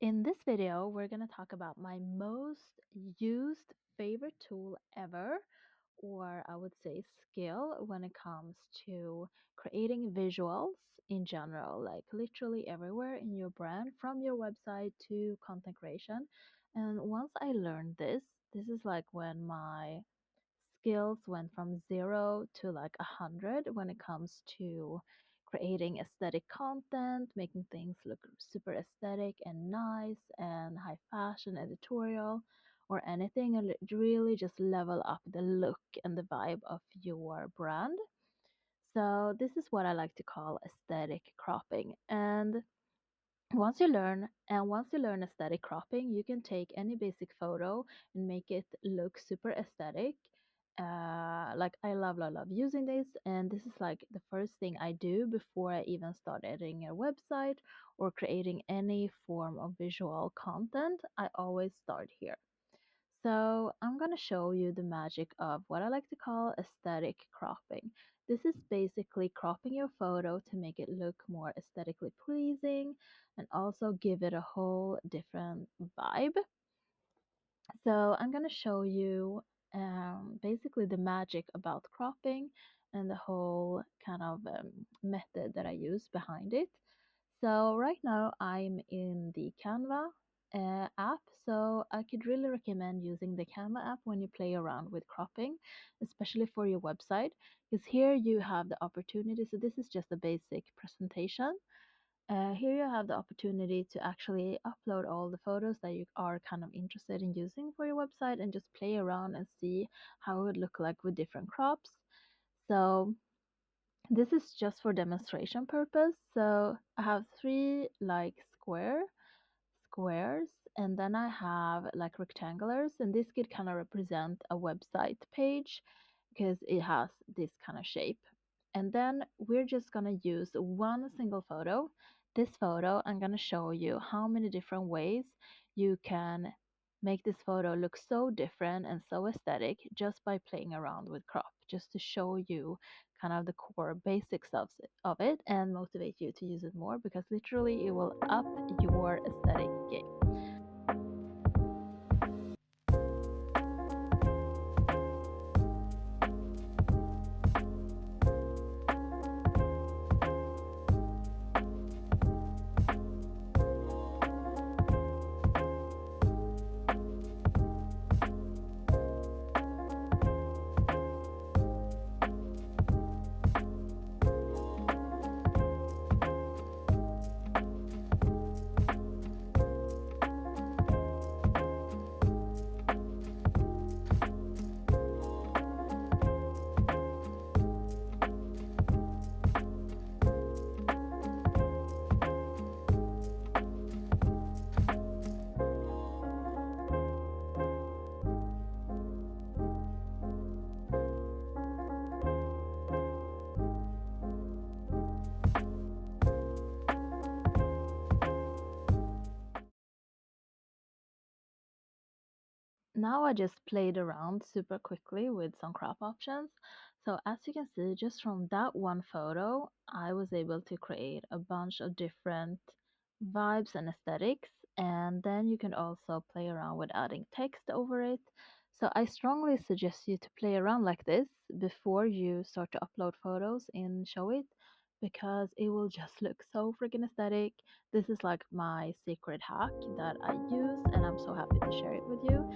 In this video, we're going to talk about my most used favorite tool ever, or I would say skill when it comes to creating visuals in general, like literally everywhere in your brand, from your website to content creation. And once I learned this is like when my skills went from 0 to like 100 when it comes to creating aesthetic content, making things look super aesthetic and nice and high fashion editorial or anything, and really just level up the look and the vibe of your brand. So this is what I like to call aesthetic cropping. And once you learn aesthetic cropping, you can take any basic photo and make it look super aesthetic. Like I love using this, and this is like the first thing I do before I even start editing a website or creating any form of visual content. I always start here. So I'm going to show you the magic of what I like to call aesthetic cropping. This is basically cropping your photo to make it look more aesthetically pleasing and also give it a whole different vibe. So I'm going to show you basically the magic about cropping and the whole kind of method that I use behind it. So right now I'm in the Canva app, so I could really recommend using the Canva app when you play around with cropping, especially for your website, because here you have the opportunity. So this is just a basic presentation. Here you have the opportunity to actually upload all the photos that you are kind of interested in using for your website and just play around and see how it would look like with different crops. So this is just for demonstration purpose. So I have three like squares, and then I have like rectangulars, and this could kind of represent a website page because it has this kind of shape. And then we're just gonna use one single photo. This photo, I'm gonna show you how many different ways you can make this photo look so different and so aesthetic just by playing around with crop, just to show you kind of the core basics of it and motivate you to use it more, because literally it will up your aesthetic game. Now I just played around super quickly with some crop options. So as you can see, just from that one photo, I was able to create a bunch of different vibes and aesthetics. And then you can also play around with adding text over it. So I strongly suggest you to play around like this before you start to upload photos in Showit, because it will just look so freaking aesthetic. This is like my secret hack that I use, and I'm so happy to share it with you.